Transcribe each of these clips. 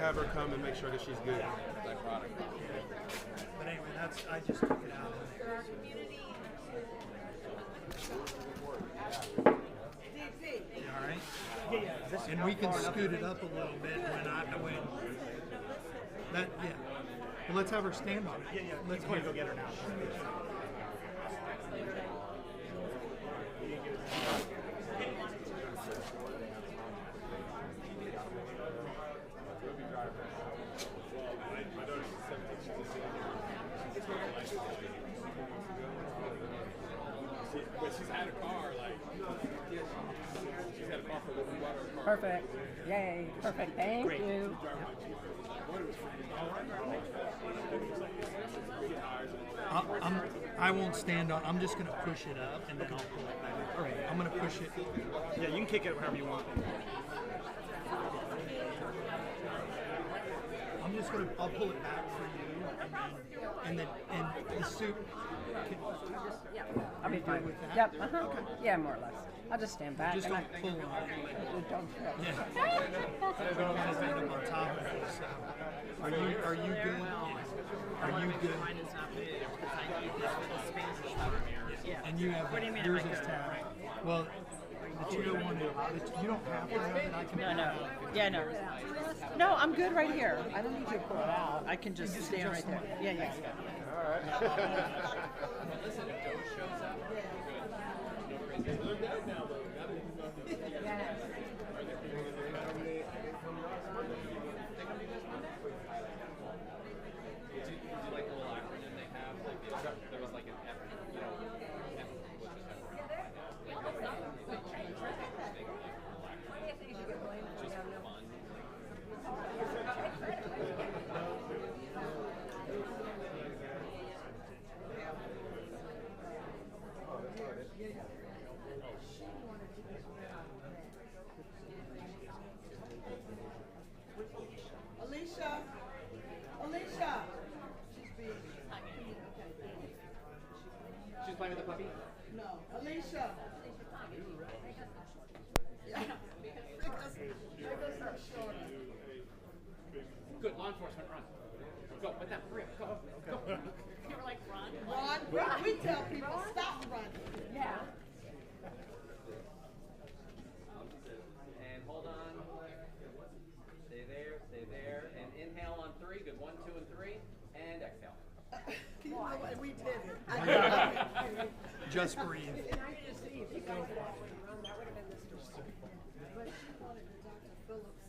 have her come and make sure that she's good. But anyway, I just took it out. All right. And we can scoot it up a little bit when that. Yeah. Well, let's have her stand on it. Yeah. Let's go get her now. But she's had a car, she's had a car for a little while. Perfect. Yay. Perfect. Thank you. I won't stand on. I'm just going to push it up and then I'll pull it back. All right. I'm going to push it. Yeah, you can kick it wherever you want. I'm just going to. I'll pull it back for you, and the soup. Yeah. I'll be fine with that? Yep. Okay. Yeah, more or less. I'll just stand back. Just and don't pull on it. Don't Yeah. Kind of end up on top of it. So. Are you good? Are you good? Mine is not big because I need this for the Spanish farm area. Yeah. And you have What do you mean yours if I is could? tab. Well, but you don't want to. You don't have to have it. I can. No. Yeah, no. No, I'm good right here. I don't need you to pull it out. I can just stand right there. Yeah. Listen, if Joe shows up, Would you like the little acronym they have? Like there was like an F, just for fun. Alicia! She's playing with the puppy? No, Alicia! Good, law enforcement, run. Go, with them, hurry up, go. You were like, run. Ron, we tell people, stop running. Yeah. And hold on. Stay there. And inhale on 3. Good, 1, 2, and 3. And exhale. You know what? We did it. Just breathe. And I could just see if you guys would run, that would have been the story. But she wanted the Dr. Phillips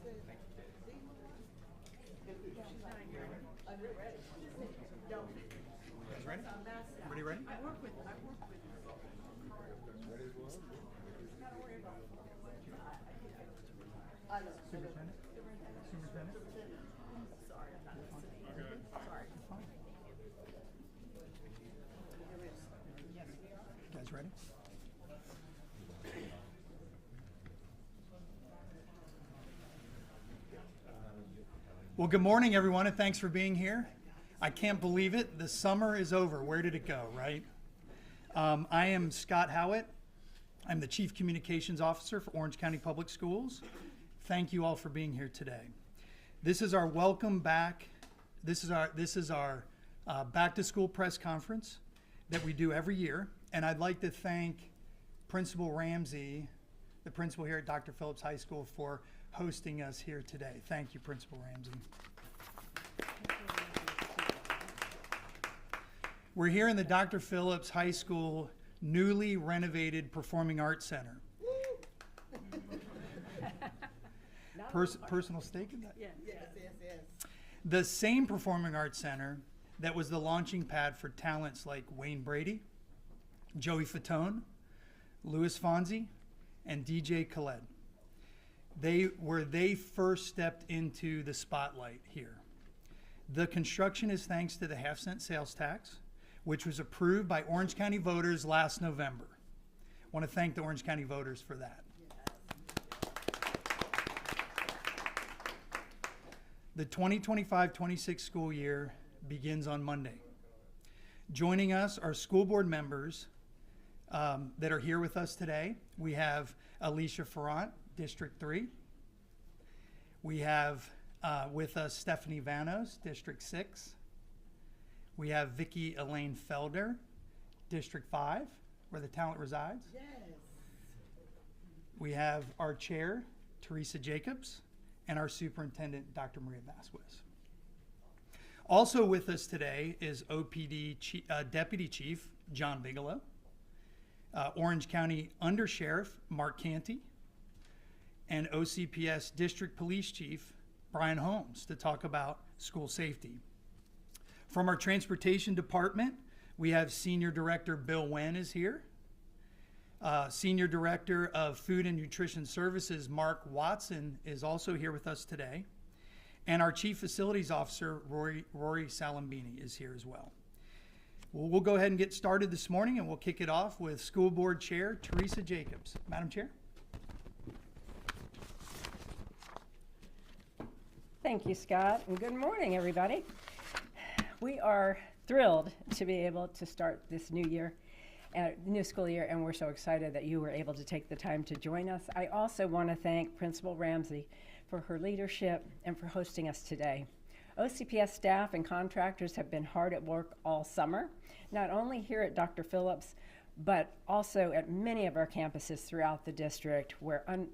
thing. I said, she's not here. I'm ready. Don't. You guys ready? Everybody ready? I work with her. I know. Superintendent? Sorry, I'm not listening. Sorry. You guys ready? Well, good morning, everyone, and thanks for being here. I can't believe it. The summer is over. Where did it go, right? I am Scott Howitt. I'm the Chief Communications Officer for Orange County Public Schools. Thank you all for being here today. This is our welcome back. This is our back to school press conference that we do every year. And I'd like to thank Principal Ramsey, the principal here at Dr. Phillips High School, for hosting us here today. Thank you, Principal Ramsey. We're here in the Dr. Phillips High School newly renovated Performing Arts Center. Personal stake in that? Yes. The same Performing Arts Center that was the launching pad for talents like Wayne Brady, Joey Fatone, Louis Fonzi, and DJ Khaled. They first stepped into the spotlight here. The construction is thanks to the half-cent sales tax, which was approved by Orange County voters last November. I want to thank the Orange County voters for that. The 2025-26 school year begins on Monday. Joining us are school board members that are here with us today. We have Alicia Ferrant, District 3. We have With us, Stephanie Vanos, District 6. We have Vicki Elaine Felder, District 5, where the talent resides. Yes. We have our chair, Teresa Jacobs, and our superintendent, Dr. Maria Vasquez. Also with us today is OPD Deputy Chief John Bigelow, Orange County Undersheriff Mark Canty, and OCPS District Police Chief Brian Holmes to talk about school safety. From our Transportation Department, we have Senior Director Bill Wen is here. Senior Director of Food and Nutrition Services Mark Watson is also here with us today. And our Chief Facilities Officer Rory Salambini is here as well. Well, we'll go ahead and get started this morning, and we'll kick it off with School Board Chair Teresa Jacobs. Madam Chair. Thank you, Scott, and good morning, everybody. We are thrilled to be able to start this new year, new school year, and we're so excited that you were able to take the time to join us. I also want to thank Principal Ramsey for her leadership and for hosting us today. OCPS staff and contractors have been hard at work all summer, not only here at Dr. Phillips, but also at many of our campuses throughout the district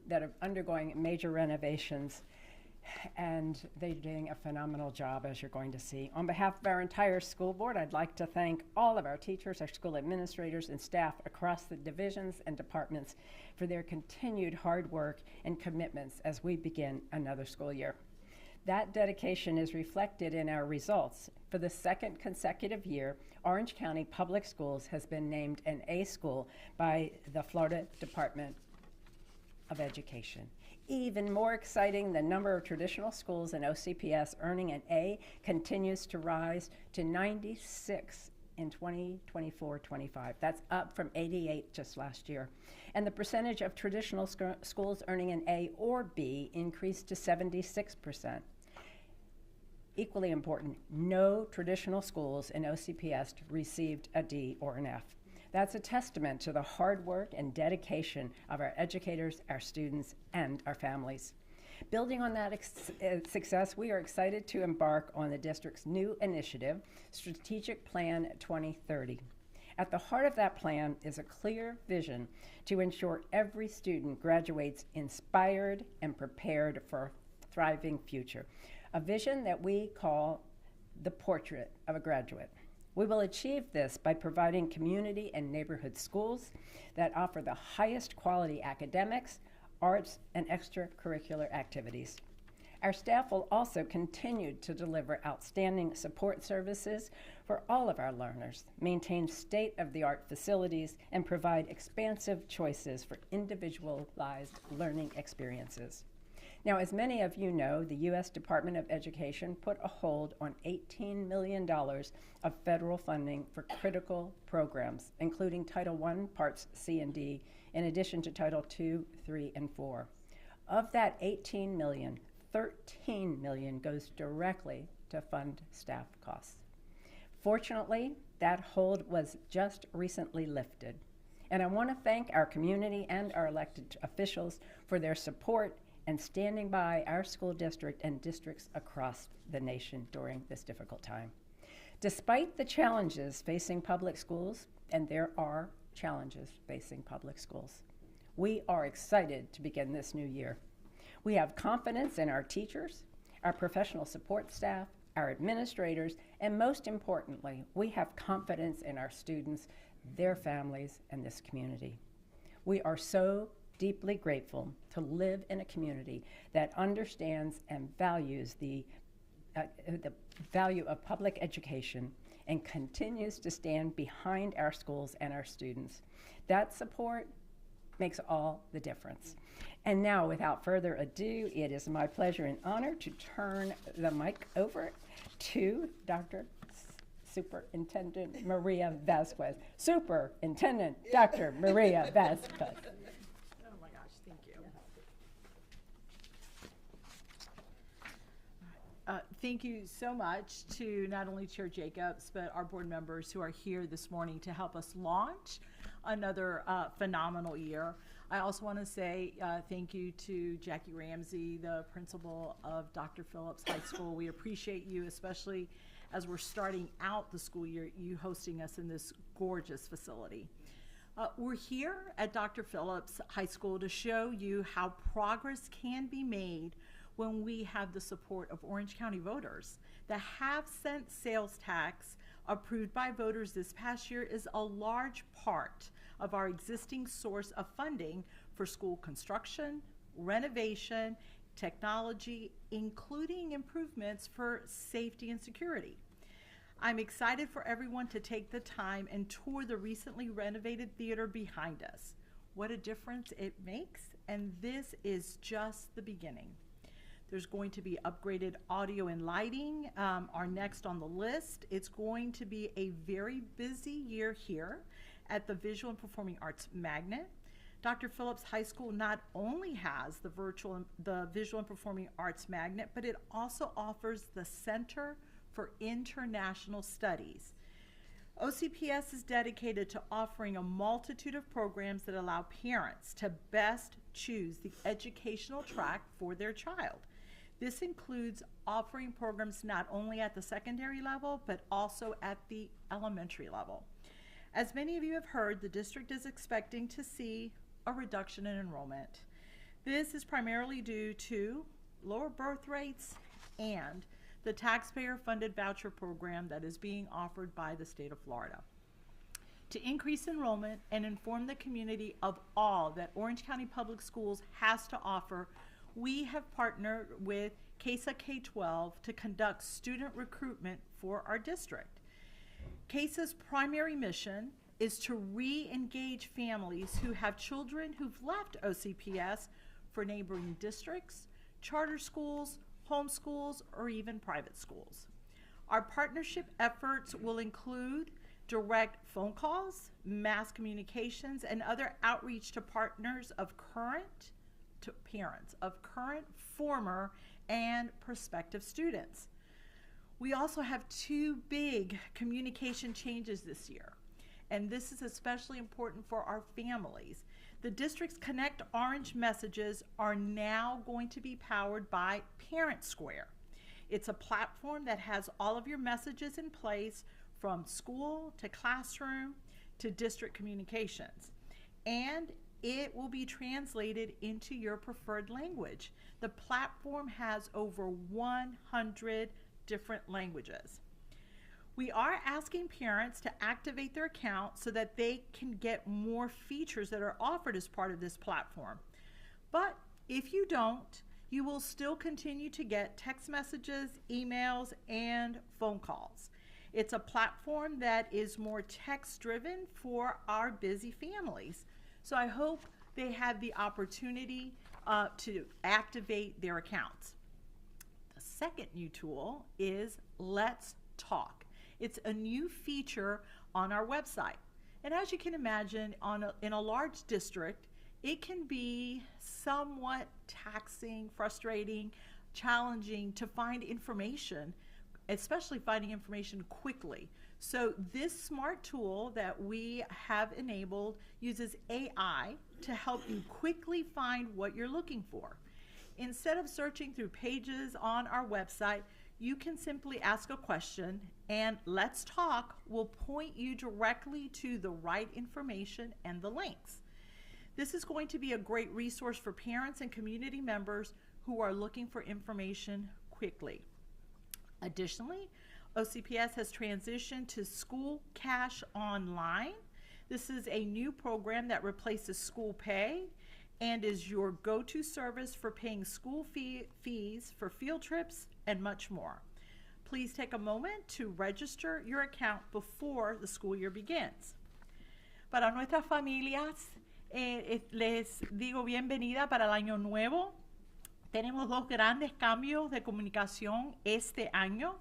that are undergoing major renovations, and they're doing a phenomenal job, as you're going to see. On behalf of our entire school board, I'd like to thank all of our teachers, our school administrators, and staff across the divisions and departments for their continued hard work and commitments as we begin another school year. That dedication is reflected in our results. For the second consecutive year, Orange County Public Schools has been named an A school by the Florida Department of Education. Even more exciting, the number of traditional schools in OCPS earning an A continues to rise to 96 in 2024-25. That's up from 88 just last year. And the percentage of traditional schools earning an A or B increased to 76%. Equally important, no traditional schools in OCPS received a D or an F. That's a testament to the hard work and dedication of our educators, our students, and our families. Building on that success, we are excited to embark on the district's new initiative, Strategic Plan 2030. At the heart of that plan is a clear vision to ensure every student graduates inspired and prepared for a thriving future. A vision that we call the portrait of a graduate. We will achieve this by providing community and neighborhood schools that offer the highest quality academics, arts, and extracurricular activities. Our staff will also continue to deliver outstanding support services for all of our learners, maintain state-of-the-art facilities, and provide expansive choices for individualized learning experiences. Now, as many of you know, the U.S. Department of Education put a hold on $18 million of federal funding for critical programs, including Title I, Parts C and D, in addition to Title II, III, and IV. Of that $18 million, $13 million goes directly to fund staff costs. Fortunately, that hold was just recently lifted. And I want to thank our community and our elected officials for their support and standing by our school district and districts across the nation during this difficult time. Despite the challenges facing public schools, and there are challenges facing public schools, we are excited to begin this new year. We have confidence in our teachers, our professional support staff, our administrators, and most importantly, we have confidence in our students, their families, and this community. We are so deeply grateful to live in a community that understands and values the value of public education and continues to stand behind our schools and our students. That support makes all the difference. And now, without further ado, it is my pleasure and honor to turn the mic over to Dr. Superintendent Maria Vasquez. Superintendent Dr. Maria Vasquez. Thank you so much to not only Chair Jacobs, but our board members who are here this morning to help us launch another phenomenal year. I also want to say thank you to Jackie Ramsey, the principal of Dr. Phillips High School. We appreciate you, especially as we're starting out the school year, you hosting us in this gorgeous facility. We're here at Dr. Phillips High School to show you how progress can be made when we have the support of Orange County voters. The half-cent sales tax approved by voters this past year is a large part of our existing source of funding for school construction, renovation, technology, including improvements for safety and security. I'm excited for everyone to take the time and tour the recently renovated theater behind us. What a difference it makes, and this is just the beginning. There's going to be upgraded audio and lighting are next on the list. It's going to be a very busy year here at the Visual and Performing Arts Magnet. Dr. Phillips High School not only has the Visual and Performing Arts Magnet, but it also offers the Center for International Studies. OCPS is dedicated to offering a multitude of programs that allow parents to best choose the educational track for their child. This includes offering programs not only at the secondary level, but also at the elementary level. As many of you have heard, the district is expecting to see a reduction in enrollment. This is primarily due to lower birth rates and the taxpayer-funded voucher program that is being offered by the state of Florida. To increase enrollment and inform the community of all that Orange County Public Schools has to offer, we have partnered with CASA K-12 to conduct student recruitment for our district. CASA's primary mission is to re-engage families who have children who've left OCPS for neighboring districts, charter schools, homeschools, or even private schools. Our partnership efforts will include direct phone calls, mass communications, and other outreach to partners of parents of current, former, and prospective students. We also have two big communication changes this year, and this is especially important for our families. The district's Connect Orange messages are now going to be powered by Parent Square. It's a platform that has all of your messages in place from school to classroom to district communications. And it will be translated into your preferred language. The platform has over 100 different languages. We are asking parents to activate their account so that they can get more features that are offered as part of this platform. But if you don't, you will still continue to get text messages, emails, and phone calls. It's a platform that is more text-driven for our busy families. So I hope they have the opportunity to activate their accounts. The second new tool is Let's Talk. It's a new feature on our website. And as you can imagine, in a large district, it can be somewhat taxing, frustrating, challenging to find information, especially finding information quickly. So this smart tool that we have enabled uses AI to help you quickly find what you're looking for. Instead of searching through pages on our website, you can simply ask a question, and Let's Talk will point you directly to the right information and the links. This is going to be a great resource for parents and community members who are looking for information quickly. Additionally, OCPS has transitioned to School Cash Online. This is a new program that replaces School Pay and is your go-to service for paying school fees for field trips and much more. Please take a moment to register your account before the school year begins. Para nuestras familias, les digo bienvenida para el año nuevo. Tenemos dos grandes cambios de comunicación este año.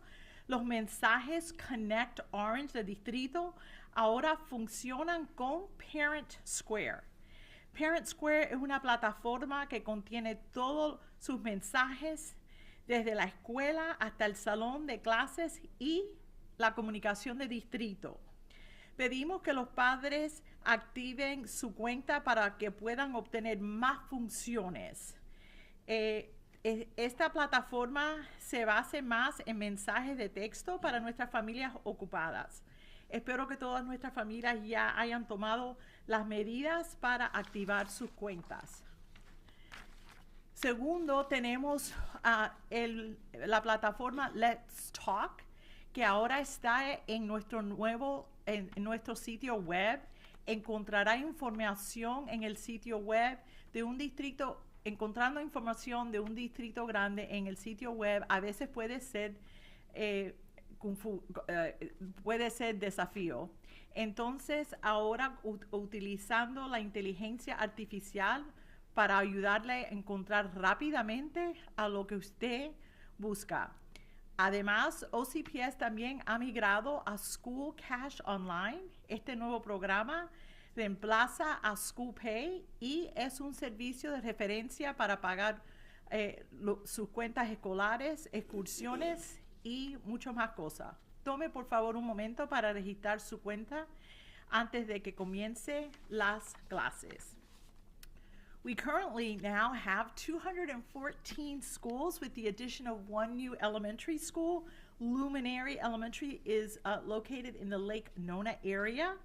Los mensajes Connect Orange de distrito ahora funcionan con Parent Square. Parent Square es una plataforma que contiene todos sus mensajes desde la escuela hasta el salón de clases y la comunicación de distrito. Pedimos que los padres activen su cuenta para que puedan obtener más funciones. Esta plataforma se basa más en mensajes de texto para nuestras familias ocupadas. Espero que todas nuestras familias ya hayan tomado las medidas para activar sus cuentas. Segundo, tenemos la plataforma Let's Talk, que ahora está en nuestro sitio web. Encontrará información en el sitio web de un distrito. Encontrando información de un distrito grande en el sitio web a veces puede ser desafío. Entonces, ahora utilizando la inteligencia artificial para ayudarle a encontrar rápidamente a lo que usted busca. Además, OCPS también ha migrado a School Cash Online. Este nuevo programa reemplaza a School Pay y es un servicio de referencia para pagar sus cuentas escolares, excursiones y mucho más cosas. Tome por favor un momento para registrar su cuenta antes de que comience las clases. We currently now have 214 schools with the addition of one new elementary school. Luminary Elementary is located in the Lake Nona area.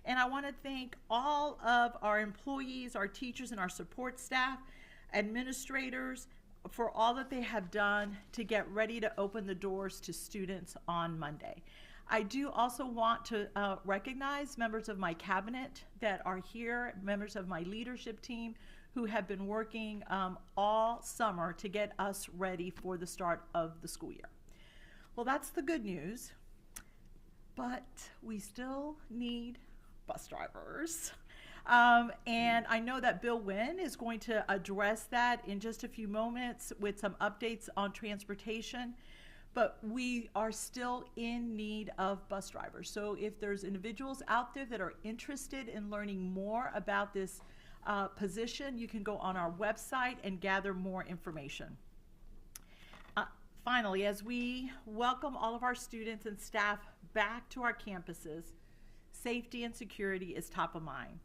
And I want to thank all of our employees, our teachers, and our support staff, administrators, for all that they have done to get ready to open the doors to students on Monday. I do also want to recognize members of my cabinet that are here, members of my leadership team who have been working all summer to get us ready for the start of the school year. Well, that's the good news, but we still need bus drivers. And I know that Bill Wynn is going to address that in just a few moments with some updates on transportation, but we are still in need of bus drivers. So if there's individuals out there that are interested in learning more about this position, you can go on our website and gather more information. Finally, as we welcome all of our students and staff back to our campuses, safety and security is top of mind.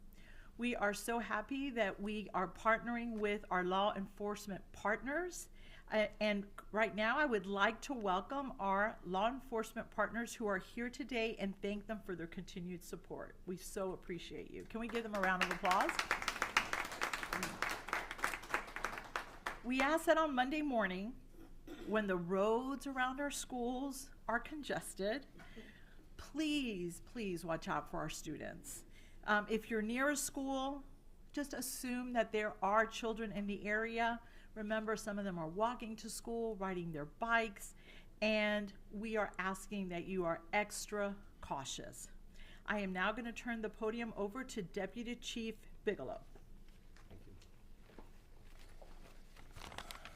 We are so happy that we are partnering with our law enforcement partners. And right now, I would like to welcome our law enforcement partners who are here today and thank them for their continued support. We so appreciate you. Can we give them a round of applause? We ask that on Monday morning, when the roads around our schools are congested, please watch out for our students. If you're near a school, just assume that there are children in the area. Remember, some of them are walking to school, riding their bikes, and we are asking that you are extra cautious. I am now going to turn the podium over to Deputy Chief Bigelow.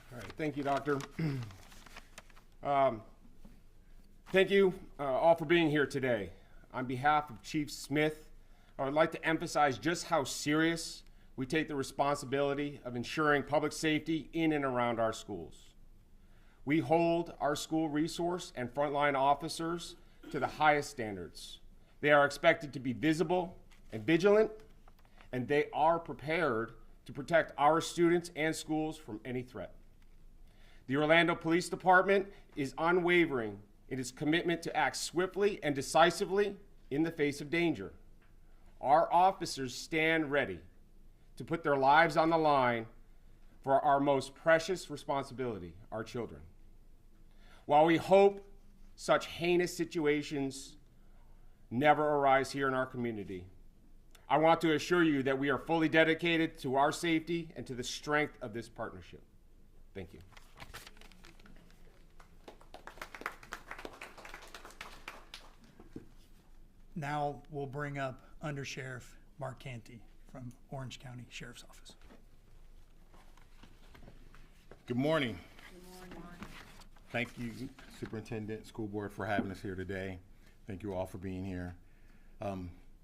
All right, thank you, Doctor. Thank you all for being here today. On behalf of Chief Smith, I would like to emphasize just how serious we take the responsibility of ensuring public safety in and around our schools. We hold our school resource and frontline officers to the highest standards. They are expected to be visible and vigilant, and they are prepared to protect our students and schools from any threat. The Orlando Police Department is unwavering in its commitment to act swiftly and decisively in the face of danger. Our officers stand ready to put their lives on the line for our most precious responsibility, our children. While we hope such heinous situations never arise here in our community, I want to assure you that we are fully dedicated to our safety and to the strength of this partnership. Thank you. Now we'll bring up Under Sheriff Mark Canty from Orange County Sheriff's Office. Good morning. Good morning. Thank you, Superintendent, School Board, for having us here today. Thank you all for being here.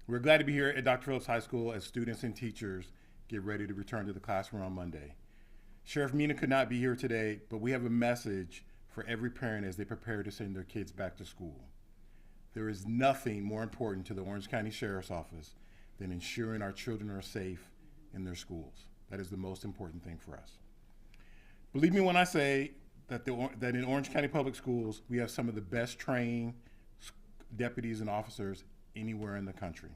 We're glad to be here at Dr. Phillips High School as students and teachers get ready to return to the classroom on Monday. Sheriff Mina could not be here today, but we have a message for every parent as they prepare to send their kids back to school. There is nothing more important to the Orange County Sheriff's Office than ensuring our children are safe in their schools. That is the most important thing for us. Believe me when I say that in Orange County Public Schools, we have some of the best trained deputies and officers anywhere in the country.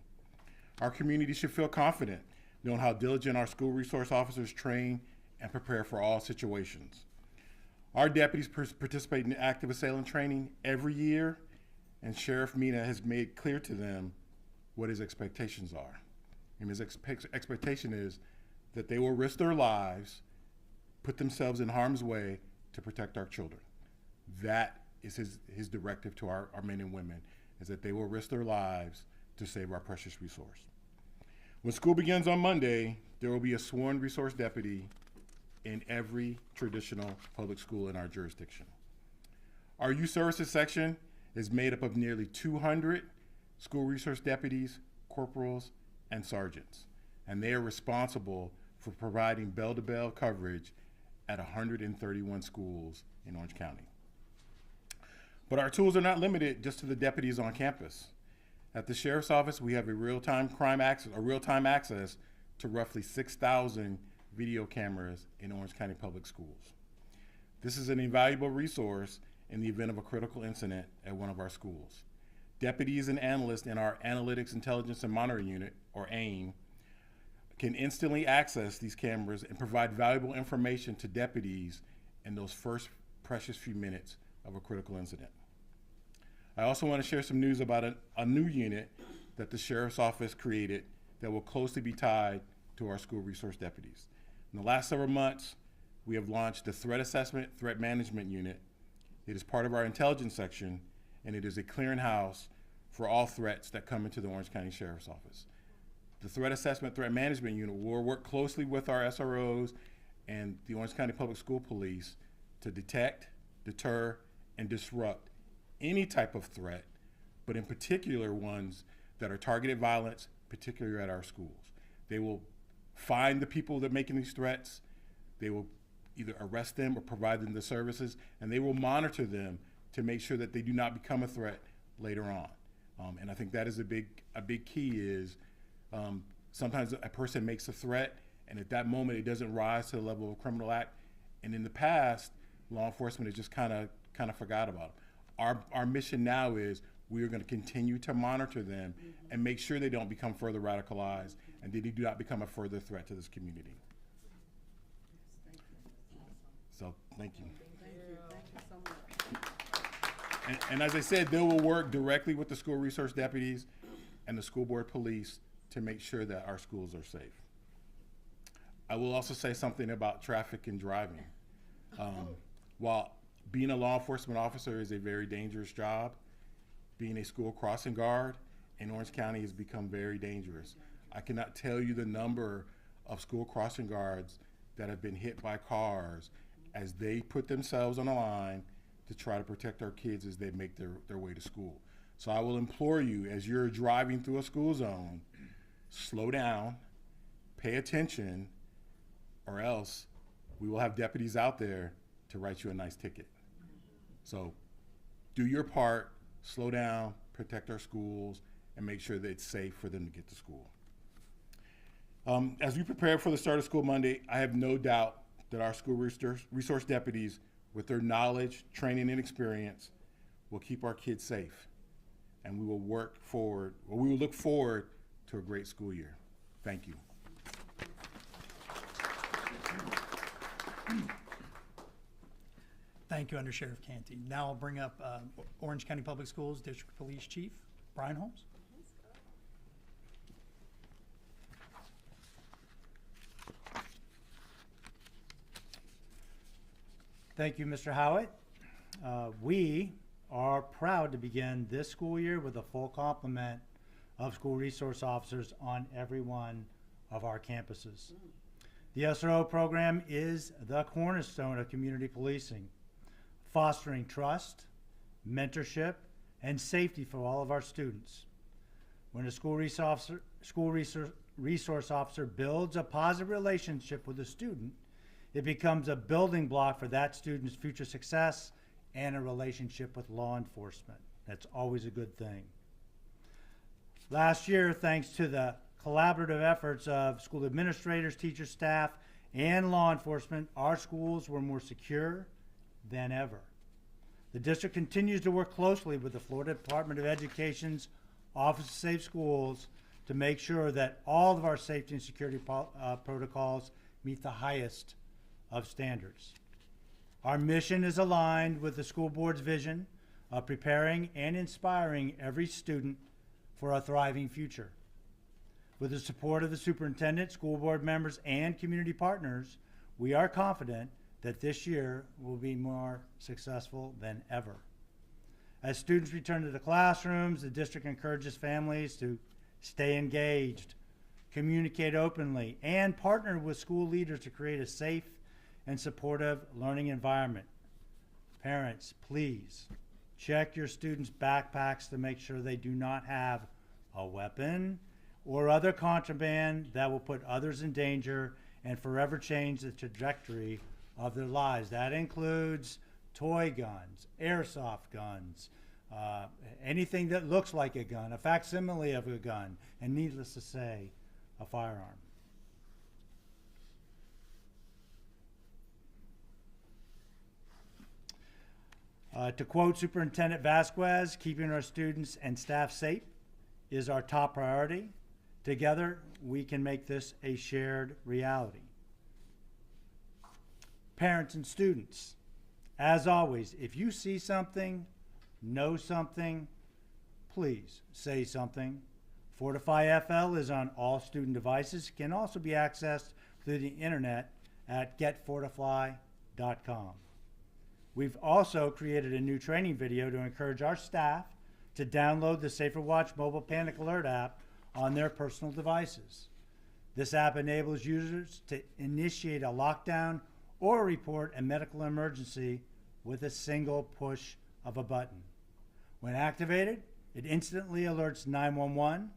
Our community should feel confident knowing how diligent our school resource officers train and prepare for all situations. Our deputies participate in active assailant training every year, and Sheriff Mina has made clear to them what his expectations are. And his expectation is that they will risk their lives, put themselves in harm's way to protect our children. That is his directive to our men and women, is that they will risk their lives to save our precious resource. When school begins on Monday, there will be a sworn resource deputy in every traditional public school in our jurisdiction. Our youth services section is made up of nearly 200 school resource deputies, corporals, and sergeants, and they are responsible for providing bell-to-bell coverage at 131 schools in Orange County. But our tools are not limited just to the deputies on campus. At the Sheriff's Office, we have a real-time access to roughly 6,000 video cameras in Orange County Public Schools. This is an invaluable resource in the event of a critical incident at one of our schools. Deputies and analysts in our Analytics, Intelligence, and Monitoring Unit, or AIM, can instantly access these cameras and provide valuable information to deputies in those first precious few minutes of a critical incident. I also want to share some news about a new unit that the Sheriff's Office created that will closely be tied to our school resource deputies. In the last several months, we have launched the Threat Assessment Threat Management Unit. It is part of our intelligence section, and it is a clearinghouse for all threats that come into the Orange County Sheriff's Office. The Threat Assessment Threat Management Unit will work closely with our SROs and the Orange County Public School Police to detect, deter, and disrupt any type of threat, but in particular ones that are targeted violence, particularly at our schools. They will find the people that are making these threats, they will either arrest them or provide them the services, and they will monitor them to make sure that they do not become a threat later on. And I think that is a big key is sometimes a person makes a threat, and at that moment it doesn't rise to the level of a criminal act. And in the past, law enforcement has just kind of forgot about it. Our mission now is we are going to continue to monitor them and make sure they don't become further radicalized and that they do not become a further threat to this community. So thank you. Thank you so much. And as I said, they will work directly with the school resource deputies and the school board police to make sure that our schools are safe. I will also say something about traffic and driving. While being a law enforcement officer is a very dangerous job, being a school crossing guard in Orange County has become very dangerous. I cannot tell you the number of school crossing guards that have been hit by cars as they put themselves on the line to try to protect our kids as they make their way to school. So I will implore you, as you're driving through a school zone, slow down, pay attention, or else we will have deputies out there to write you a nice ticket. So do your part, slow down, protect our schools, and make sure that it's safe for them to get to school. As we prepare for the start of school Monday, I have no doubt that our school resource deputies, with their knowledge, training, and experience, will keep our kids safe. And we will look forward to a great school year. Thank you. Thank you, Under Sheriff Canty. Now I'll bring up Orange County Public Schools District Police Chief Brian Holmes. Thank you, Mr. Howitt. We are proud to begin this school year with a full complement of school resource officers on every one of our campuses. The SRO program is the cornerstone of community policing, fostering trust, mentorship, and safety for all of our students. When a school resource officer builds a positive relationship with a student, it becomes a building block for that student's future success and a relationship with law enforcement. That's always a good thing. Last year, thanks to the collaborative efforts of school administrators, teachers, staff, and law enforcement, our schools were more secure than ever. The district continues to work closely with the Florida Department of Education's Office of Safe Schools to make sure that all of our safety and security protocols meet the highest of standards. Our mission is aligned with the school board's vision of preparing and inspiring every student for a thriving future. With the support of the superintendent, school board members, and community partners, we are confident that this year will be more successful than ever. As students return to the classrooms, the district encourages families to stay engaged, communicate openly, and partner with school leaders to create a safe and supportive learning environment. Parents, please check your students' backpacks to make sure they do not have a weapon or other contraband that will put others in danger and forever change the trajectory of their lives. That includes toy guns, airsoft guns, anything that looks like a gun, a facsimile of a gun, and needless to say, a firearm. To quote Superintendent Vasquez, keeping our students and staff safe is our top priority. Together, we can make this a shared reality. Parents and students, as always, if you see something, know something, please say something. Fortify FL is on all student devices. It can also be accessed through the internet at getfortify.com. We've also created a new training video to encourage our staff to download the Safer Watch mobile panic alert app on their personal devices. This app enables users to initiate a lockdown or report a medical emergency with a single push of a button. When activated, it instantly alerts 911,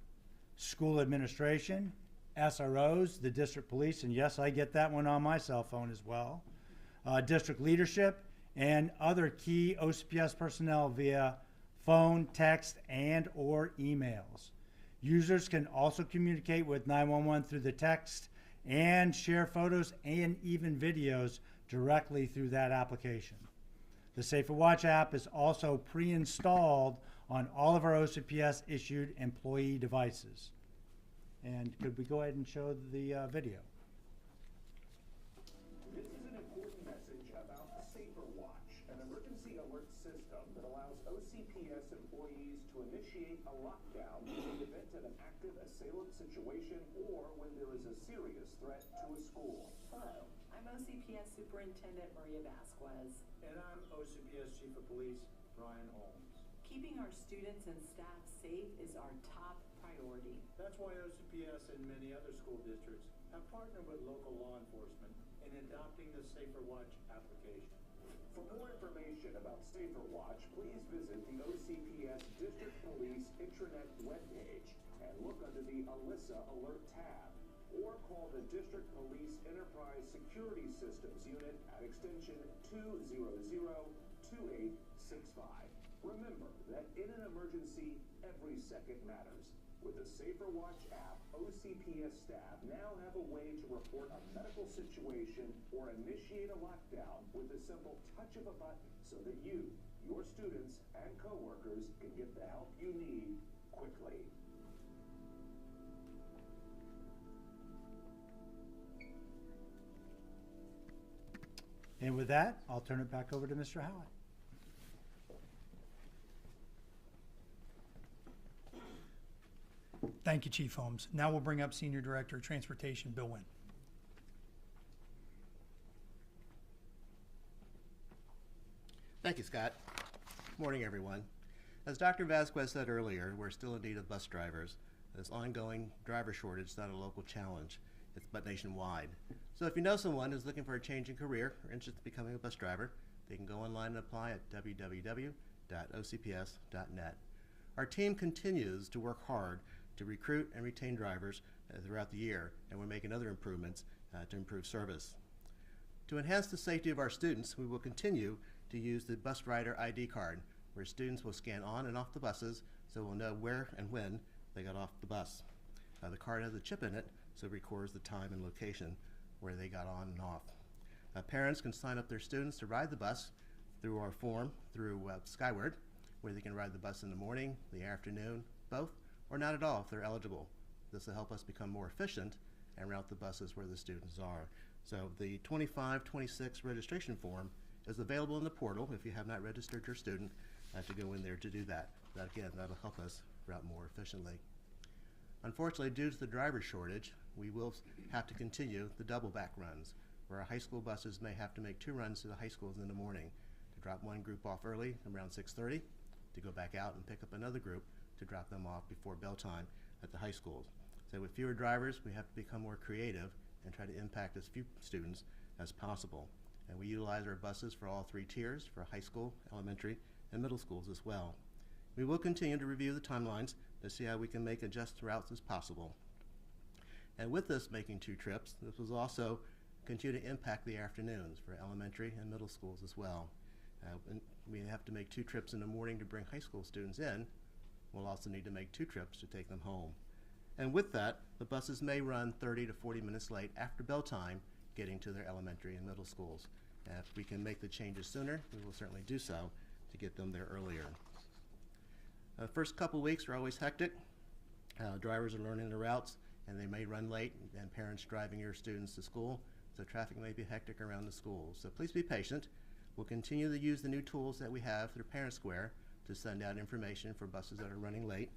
school administration, SROs, the district police, and yes, I get that one on my cell phone as well, district leadership, and other key OCPS personnel via phone, text, and or emails. Users can also communicate with 911 through the text and share photos and even videos directly through that application. The Safer Watch app is also pre-installed on all of our OCPS issued employee devices. And could we go ahead and show the video? This is an important message about the Safer Watch, an emergency alert system that allows OCPS employees to initiate a lockdown in the event of an active assailant situation or when there is a serious threat to a school. Hello, I'm OCPS Superintendent Maria Vasquez. And I'm OCPS Chief of Police Brian Holmes. Keeping our students and staff safe is our top priority. That's why OCPS and many other school districts have partnered with local law enforcement in adopting the Safer Watch application. For more information about Safer Watch, please visit the OCPS District Police intranet webpage and look under the Alyssa Alert tab, or call the District Police Enterprise Security Systems Unit at extension 200-2865. Remember that in an emergency, every second matters. With the Safer Watch app, OCPS staff now have a way to report a medical situation or initiate a lockdown with a simple touch of a button so that you, your students, and coworkers can get the help you need quickly. And with that, I'll turn it back over to Mr. Howard. Thank you, Chief Holmes. Now we'll bring up Senior Director of Transportation, Bill Wynn. Thank you, Scott. Good morning, everyone. As Dr. Vasquez said earlier, we're still in need of bus drivers. This ongoing driver shortage is not a local challenge, but nationwide. So if you know someone who's looking for a change in career or interested in becoming a bus driver, they can go online and apply at www.ocps.net. Our team continues to work hard to recruit and retain drivers throughout the year, and we're making other improvements to improve service. To enhance the safety of our students, we will continue to use the bus rider ID card, where students will scan on and off the buses so we'll know where and when they got off the bus. The card has a chip in it, so it records the time and location where they got on and off. Parents can sign up their students to ride the bus through our form through Skyward, where they can ride the bus in the morning, the afternoon, both, or not at all if they're eligible. This will help us become more efficient and route the buses where the students are. So the 25-26 registration form is available in the portal if you have not registered your student to go in there to do that. Again, that'll help us route more efficiently. Unfortunately, due to the driver shortage, we will have to continue the double back runs, where our high school buses may have to make 2 runs to the high schools in the morning to drop one group off early around 6:30, to go back out and pick up another group to drop them off before bell time at the high schools. So with fewer drivers, we have to become more creative and try to impact as few students as possible. And we utilize our buses for all 3 tiers, for high school, elementary, and middle schools as well. We will continue to review the timelines to see how we can make adjust routes as possible. And with this making 2 trips, this will also continue to impact the afternoons for elementary and middle schools as well. And we have to make 2 trips in the morning to bring high school students in. We'll also need to make 2 trips to take them home. And with that, the buses may run 30 to 40 minutes late after bell time getting to their elementary and middle schools. And if we can make the changes sooner, we will certainly do so to get them there earlier. The first couple weeks are always hectic. Drivers are learning the routes and they may run late, and parents driving your students to school, so traffic may be hectic around the schools. So please be patient. We'll continue to use the new tools that we have through Parent Square to send out information for buses that are running late.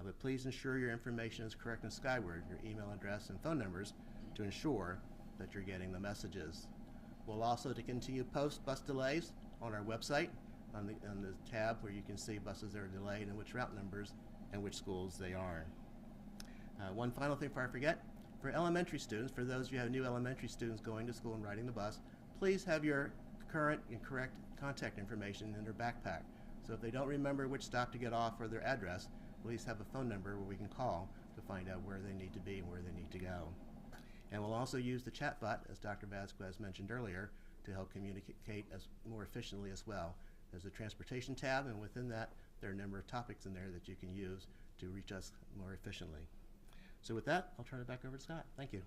But please ensure your information is correct in Skyward, your email address and phone numbers, to ensure that you're getting the messages. We'll also to continue post bus delays on our website on the tab where you can see buses that are delayed and which route numbers and which schools they are. One final thing before I forget, for elementary students, for those of you who have new elementary students going to school and riding the bus, please have your current and correct contact information in their backpack. So if they don't remember which stop to get off or their address, please have a phone number where we can call to find out where they need to be and where they need to go. And we'll also use the chatbot, as Dr. Vasquez mentioned earlier, to help communicate more efficiently as well. There's a transportation tab, and within that, there are a number of topics in there that you can use to reach us more efficiently. So with that, I'll turn it back over to Scott. Thank you.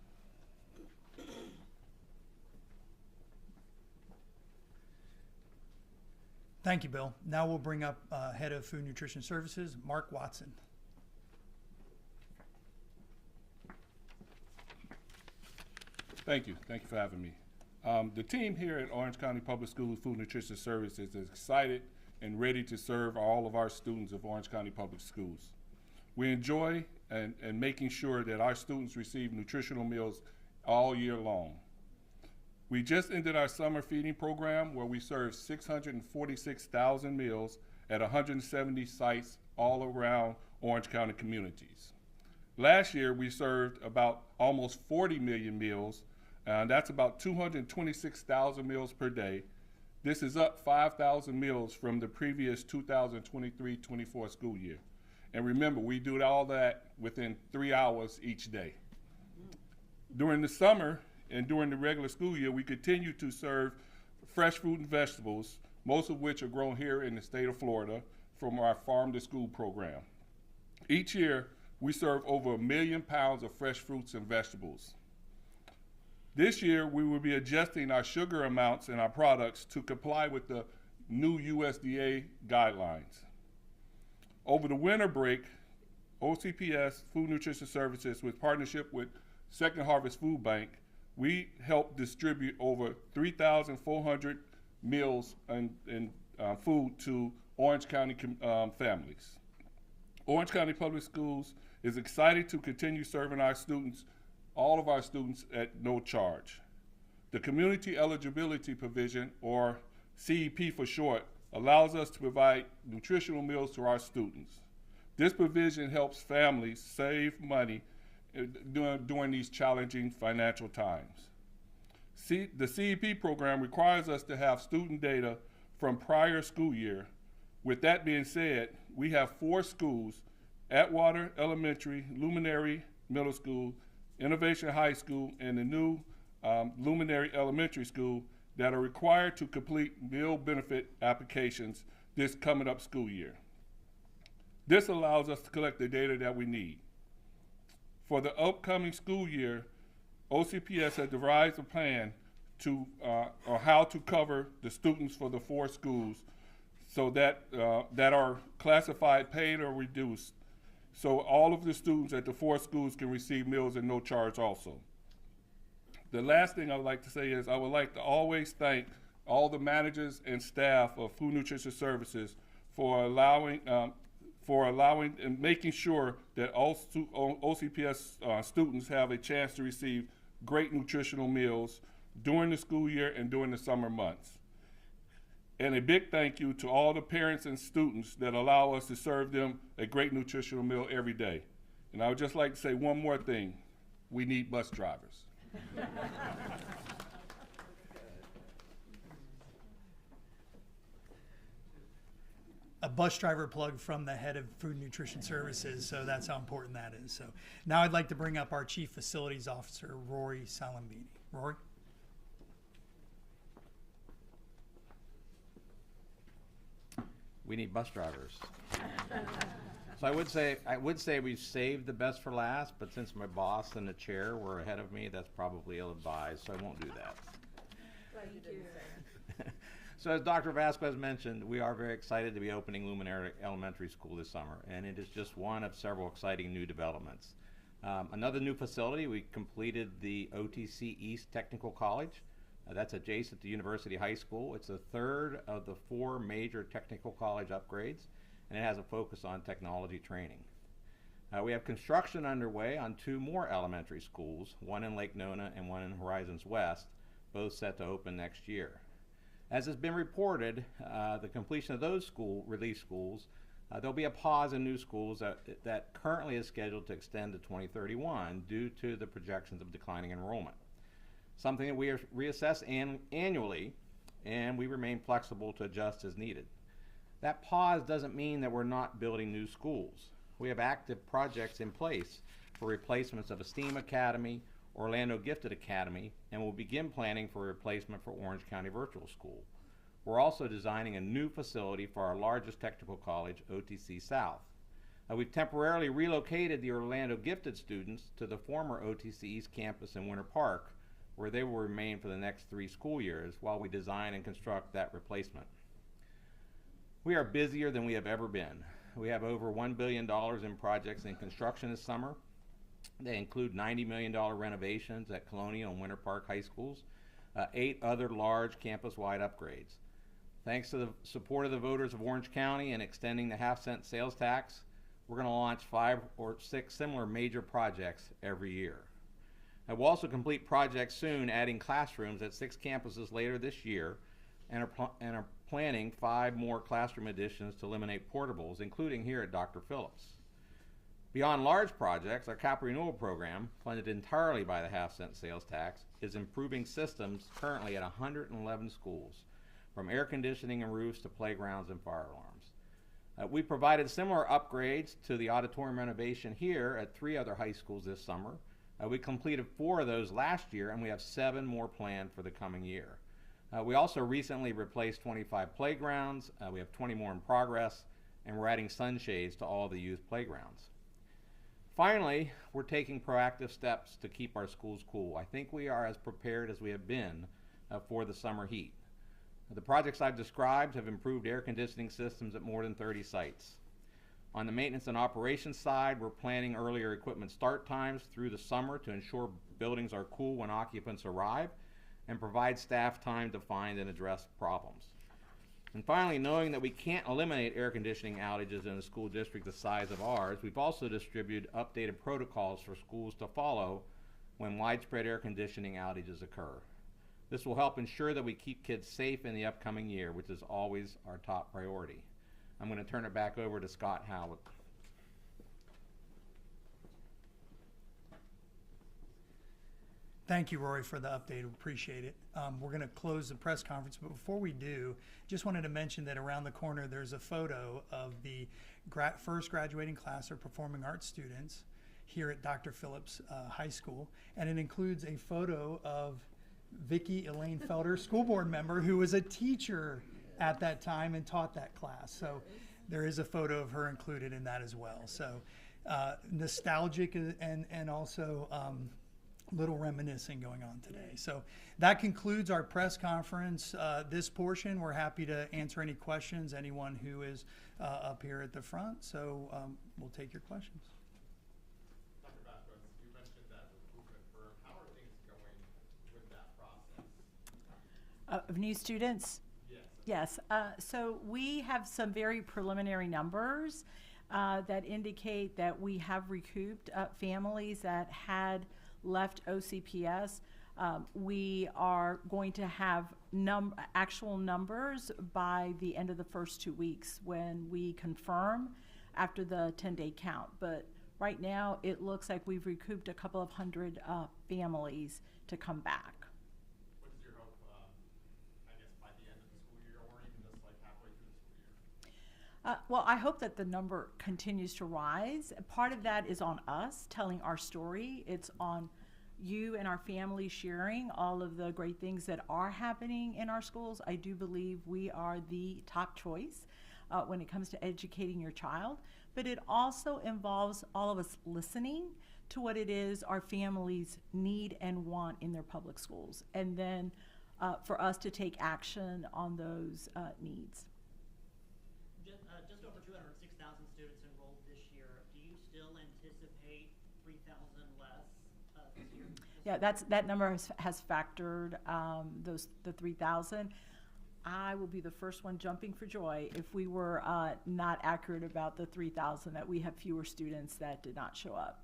Thank you, Bill. Now we'll bring up Head of Food Nutrition Services, Mark Watson. Thank you. Thank you for having me. The team here at Orange County Public Schools Food Nutrition Services is excited and ready to serve all of our students of Orange County Public Schools. We enjoy and making sure that our students receive nutritional meals all year long. We just ended our summer feeding program where we served 646,000 meals at 170 sites all around Orange County communities. Last year, we served about almost 40 million meals, and that's about 226,000 meals per day. This is up 5,000 meals from the previous 2023-24 school year. And remember, we do all that within 3 hours each day. During the summer and during the regular school year, we continue to serve fresh fruit and vegetables, most of which are grown here in the state of Florida from our Farm to School program. Each year, we serve over 1 million pounds of fresh fruits and vegetables. This year, we will be adjusting our sugar amounts in our products to comply with the new USDA guidelines. Over the winter break, OCPS Food Nutrition Services, with partnership with Second Harvest Food Bank, we helped distribute over 3,400 meals and food to Orange County families. Orange County Public Schools is excited to continue serving our students, all of our students, at no charge. The Community Eligibility Provision, or CEP for short, allows us to provide nutritional meals to our students. This provision helps families save money during these challenging financial times. The CEP program requires us to have student data from prior school year. With that being said, we have 4 schools, Atwater Elementary, Luminary Middle School, Innovation High School, and the new Luminary Elementary School that are required to complete meal benefit applications this coming up school year. This allows us to collect the data that we need. For the upcoming school year, OCPS has devised a plan to, or how to cover the students for the 4 schools so that are classified paid or reduced. So all of the students at the 4 schools can receive meals at no charge also. The last thing I would like to say is I would like to always thank all the managers and staff of Food Nutrition Services for allowing and making sure that all OCPS students have a chance to receive great nutritional meals during the school year and during the summer months. And a big thank you to all the parents and students that allow us to serve them a great nutritional meal every day. And I would just like to say one more thing. We need bus drivers. A bus driver plug from the head of Food Nutrition Services, so that's how important that is. So now I'd like to bring up our Chief Facilities Officer, Rory Salambini. Rory? We need bus drivers. So I would say we've saved the best for last, but since my boss and the chair were ahead of me, that's probably ill-advised, so I won't do that. Thank you. So as Dr. Vasquez mentioned, we are very excited to be opening Luminaire Elementary School this summer, and it is just one of several exciting new developments. Another new facility, we completed the OTC East Technical College. That's adjacent to University High School. It's the 3rd of the 4 major technical college upgrades, and it has a focus on technology training. We have construction underway on 2 more elementary schools, one in Lake Nona and one in Horizons West, both set to open next year. As has been reported, the completion of those relief schools, there'll be a pause in new schools that currently is scheduled to extend to 2031 due to the projections of declining enrollment. Something that we reassess annually, and we remain flexible to adjust as needed. That pause doesn't mean that we're not building new schools. We have active projects in place for replacements of Esteem Academy, Orlando Gifted Academy, and we'll begin planning for replacement for Orange County Virtual School. We're also designing a new facility for our largest technical college, OTC South. We've temporarily relocated the Orlando Gifted students to the former OTC East campus in Winter Park, where they will remain for the next 3 school years while we design and construct that replacement. We are busier than we have ever been. We have over $1 billion in projects in construction this summer. They include $90 million renovations at Colonial and Winter Park high schools, 8 other large campus-wide upgrades. Thanks to the support of the voters of Orange County and extending the half-cent sales tax, we're going to launch 5 or 6 similar major projects every year. We'll also complete projects soon, adding classrooms at 6 campuses later this year, and are planning 5 more classroom additions to eliminate portables, including here at Dr. Phillips. Beyond large projects, our cap renewal program, funded entirely by the half-cent sales tax, is improving systems currently at 111 schools, from air conditioning and roofs to playgrounds and fire alarms. We provided similar upgrades to the auditorium renovation here at 3 other high schools this summer. We completed 4 of those last year, and we have 7 more planned for the coming year. We also recently replaced 25 playgrounds. We have 20 more in progress, and we're adding sunshades to all the youth playgrounds. Finally, we're taking proactive steps to keep our schools cool. I think we are as prepared as we have been for the summer heat. The projects I've described have improved air conditioning systems at more than 30 sites. On the maintenance and operations side, we're planning earlier equipment start times through the summer to ensure buildings are cool when occupants arrive and provide staff time to find and address problems. And finally, knowing that we can't eliminate air conditioning outages in a school district the size of ours, we've also distributed updated protocols for schools to follow when widespread air conditioning outages occur. This will help ensure that we keep kids safe in the upcoming year, which is always our top priority. I'm going to turn it back over to Scott Howard. Thank you, Rory, for the update. We appreciate it. We're going to close the press conference, but before we do, just wanted to mention that around the corner there's a photo of the first graduating class of performing arts students here at Dr. Phillips High School, and it includes a photo of Vicki Elaine Felder, school board member, who was a teacher at that time and taught that class. So there is a photo of her included in that as well. So nostalgic and also little reminiscing going on today. So that concludes our press conference. This portion, we're happy to answer any questions, anyone who is up here at the front. So we'll take your questions. Dr. Vasquez, you mentioned that recruitment firm. How are things going with that process? Of new students? Yes. Yes. So we have some very preliminary numbers that indicate that we have recouped families that had left OCPS. We are going to have actual numbers by the end of the first 2 weeks when we confirm after the 10-day count. But right now, it looks like we've recouped a couple of hundred families to come back. What is your hope, I guess, by the end of the school year or even just like halfway through the school year? Well, I hope that the number continues to rise. Part of that is on us telling our story. It's on you and our family sharing all of the great things that are happening in our schools. I do believe we are the top choice when it comes to educating your child, but it also involves all of us listening to what it is our families need and want in their public schools, and then for us to take action on those needs. Just over 206,000 students enrolled this year. Do you still anticipate 3,000 less this year? Yeah, that number has factored the 3,000. I will be the first one jumping for joy if we were not accurate about the 3,000, that we have fewer students that did not show up.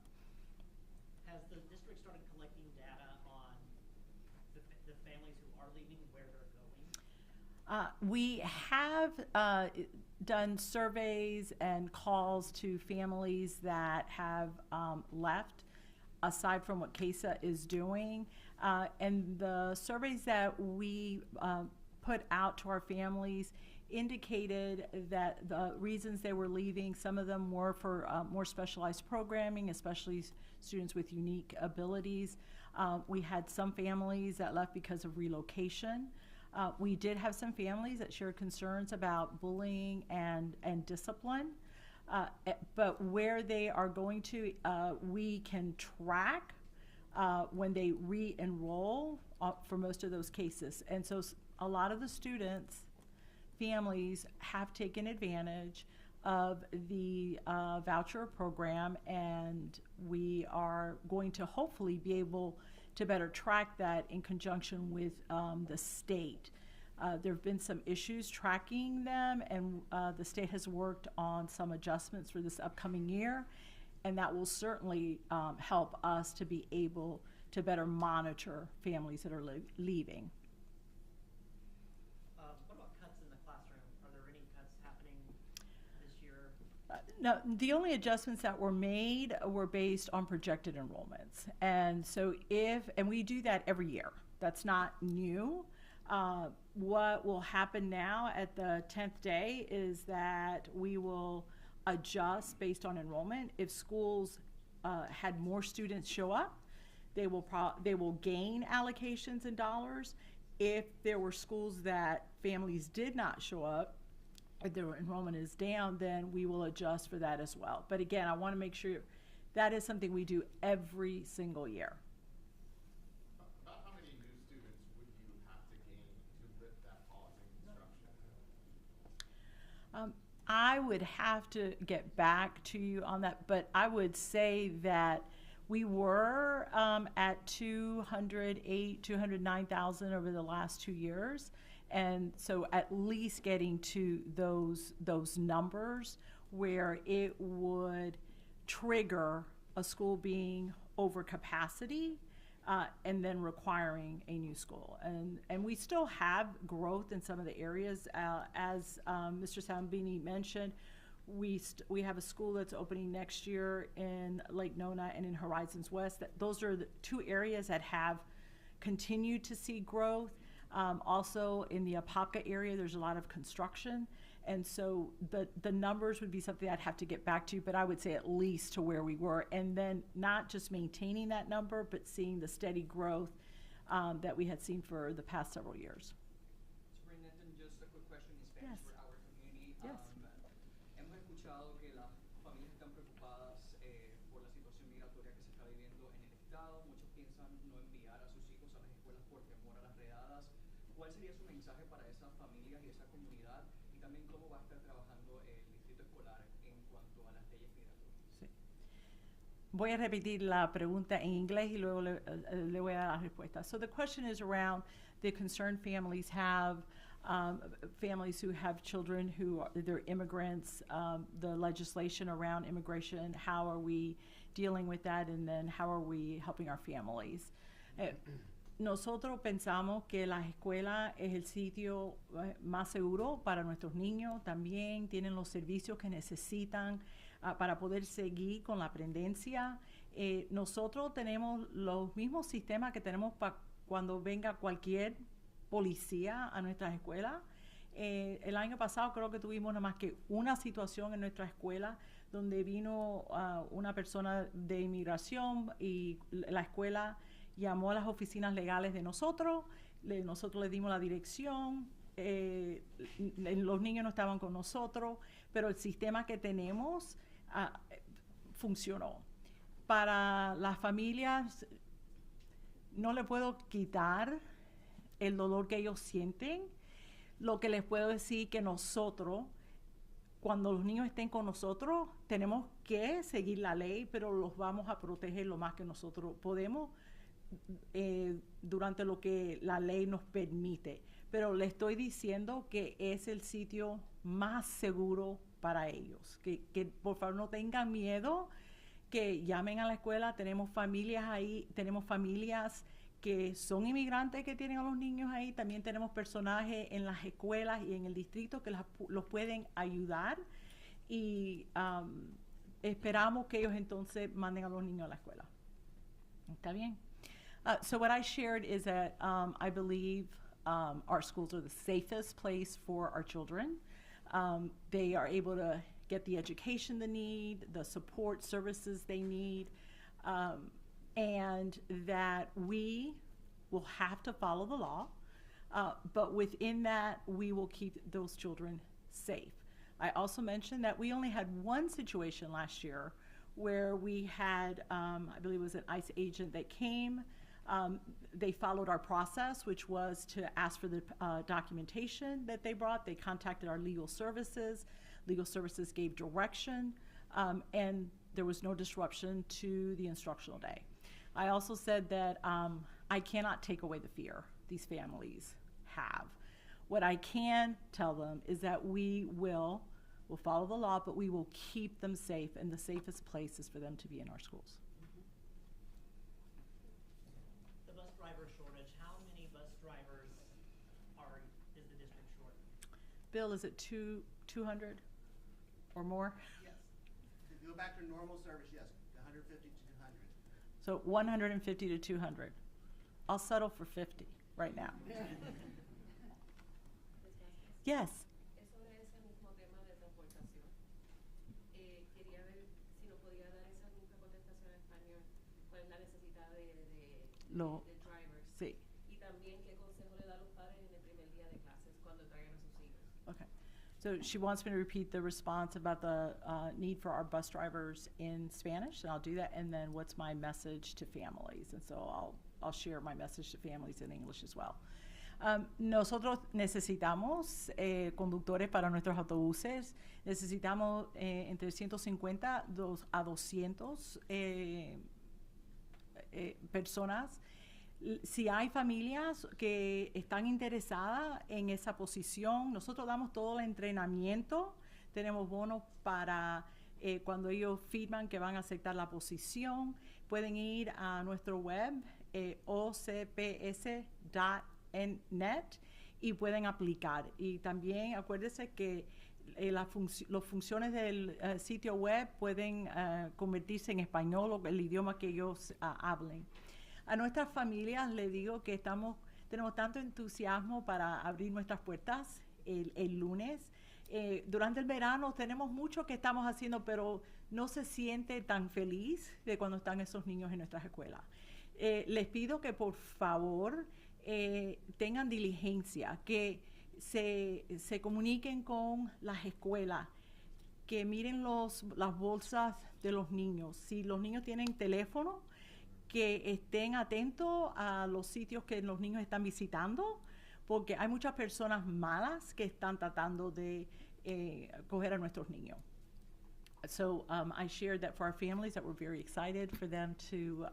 Has the district started collecting data on the families who are leaving, where they're going? We have done surveys and calls to families that have left, aside from what CASA is doing. And the surveys that we put out to our families indicated that the reasons they were leaving, some of them were for more specialized programming, especially students with unique abilities. We had some families that left because of relocation. We did have some families that shared concerns about bullying and discipline. But where they are going to, we can track when they re-enroll for most of those cases. And so a lot of the students, families, have taken advantage of the voucher program, and we are going to hopefully be able to better track that in conjunction with the state. There have been some issues tracking them, and the state has worked on some adjustments for this upcoming year, and that will certainly help us to be able to better monitor families that are leaving. What about cuts in the classroom? Are there any cuts happening this year? No, the only adjustments that were made were based on projected enrollments. And so and we do that every year. That's not new. What will happen now at the 10th day is that we will adjust based on enrollment. If schools had more students show up, they will gain allocations in dollars. If there were schools that families did not show up, if their enrollment is down, then we will adjust for that as well. But again, I want to make sure that is something we do every single year. About how many new students would you have to gain to lift that pause in construction? I would have to get back to you on that, but I would say that we were at 209,000 over the last 2 years. And so at least getting to those numbers where it would trigger a school being over capacity and then requiring a new school. And we still have growth in some of the areas. As Mr. Sambini mentioned, we have a school that's opening next year in Lake Nona and in Horizons West. Those are the two areas that have continued to see growth. Also in the Apopka area, there's a lot of construction. And so the numbers would be something I'd have to get back to, but I would say at least to where we were. And then not just maintaining that number, but seeing the steady growth that we had seen for the past several years. Superintendent, just a quick question in Spanish for our community. Yes. Hemos escuchado que las familias están preocupadas por la situación migratoria que se está viviendo en el Estado. Muchos piensan no enviar a sus hijos a las escuelas por temor a las redadas. ¿Cuál sería su mensaje para esas familias y esa comunidad? Y también cómo va a estar trabajando el distrito escolar en cuanto a las leyes migratorias. Sí. Voy a repetir la pregunta en inglés y luego le voy a dar la respuesta. So the question is around the concerned families have families who have children who they're immigrants, the legislation around immigration, how are we dealing with that, and then how are we helping our families? Nosotros pensamos que la escuela es el sitio más seguro para nuestros niños. También tienen los servicios que necesitan para poder seguir con la aprendencia. Nosotros tenemos los mismos sistemas que tenemos cuando venga cualquier policía a nuestras escuelas. El año pasado creo que tuvimos nada más que una situación en nuestra escuela donde vino una persona de inmigración y la escuela llamó a las oficinas legales de nosotros, nosotros le dimos la dirección, los niños no estaban con nosotros, pero el sistema que tenemos funcionó. Para las familias no le puedo quitar el dolor que ellos sienten. Lo que les puedo decir que nosotros, cuando los niños estén con nosotros, tenemos que seguir la ley, pero los vamos a proteger lo más que nosotros podemos durante lo que la ley nos permite. Pero le estoy diciendo que es el sitio más seguro para ellos. Que por favor no tengan miedo, que llamen a la escuela. Tenemos familias ahí, tenemos familias que son inmigrantes que tienen a los niños ahí. También tenemos personajes en las escuelas y en el distrito que los pueden ayudar. Y esperamos que ellos entonces manden a los niños a la escuela. ¿Está bien? So what I shared is that I believe our schools are the safest place for our children. They are able to get the education they need, the support services they need, and that we will have to follow the law, but within that, we will keep those children safe. I also mentioned that we only had one situation last year where we had, I believe it was an ICE agent that came. They followed our process, which was to ask for the documentation that they brought. They contacted our legal services. Legal services gave direction, and there was no disruption to the instructional day. I also said that I cannot take away the fear these families have. What I can tell them is that we'll follow the law, but we will keep them safe, and the safest place is for them to be in our schools. The bus driver shortage, how many bus drivers is the district short? Bill, is it 200 or more? Yes. To go back to normal service, yes, 150 to 200. So 150 to 200. I'll settle for 50 right now. Yes. Sobre ese mismo tema de transportación, quería ver si nos podía dar esa misma contestación en español. ¿Cuál es la necesidad de drivers? Sí. Y también qué consejo le da a los padres en el primer día de clases cuando traigan a sus hijos. Okay. So she wants me to repeat the response about the need for our bus drivers in Spanish, and I'll do that. And then what's my message to families? And so I'll share my message to families in English as well. Nosotros necesitamos conductores para nuestros autobuses. Necesitamos entre 150 a 200 personas. Si hay familias que están interesadas en esa posición, nosotros damos todo el entrenamiento. Tenemos bonos para cuando ellos firman que van a aceptar la posición. Pueden ir a nuestro web, ocps.net, y pueden aplicar. Y también acuérdense que las funciones del sitio web pueden convertirse en español o el idioma que ellos hablen. A nuestras familias les digo que tenemos tanto entusiasmo para abrir nuestras puertas el lunes. Durante el verano tenemos mucho que estamos haciendo, pero no se siente tan feliz de cuando están esos niños en nuestras escuelas. Les pido que por favor tengan diligencia, que se comuniquen con las escuelas, que miren las bolsas de los niños. Si los niños tienen teléfono, que estén atentos a los sitios que los niños están visitando, porque hay muchas personas malas que están tratando de coger a nuestros niños. So I shared that for our families, that we're very excited for them to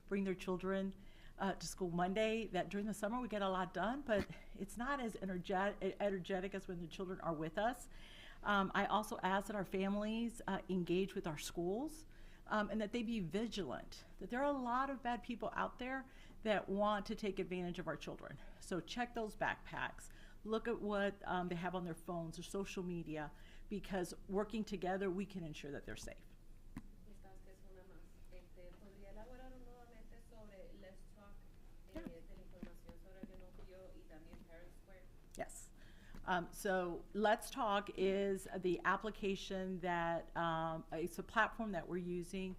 bring their children to school Monday, that during the summer we get a lot done, but it's not as energetic as when the children are with us. I also ask that our families engage with our schools and that they be vigilant, that there are a lot of bad people out there that want to take advantage of our children. So check those backpacks. Look at what they have on their phones or social media, because working together, we can ensure that they're safe. ¿Podría elaborar nuevamente sobre Let's Talk de la información sobre que nos dio y también Parent Square? Yes. So Let's Talk is the application that, it's a platform that we're using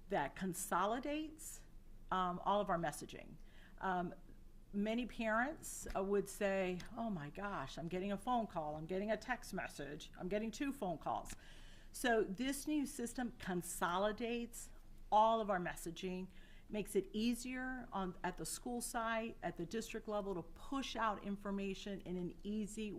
that consolidates all of our messaging. Many parents would say, oh my gosh, I'm getting a phone call, I'm getting a text message, I'm getting 2 phone calls. So this new system consolidates all of our messaging, makes it easier at the school site, at the district level, to push out information in an easy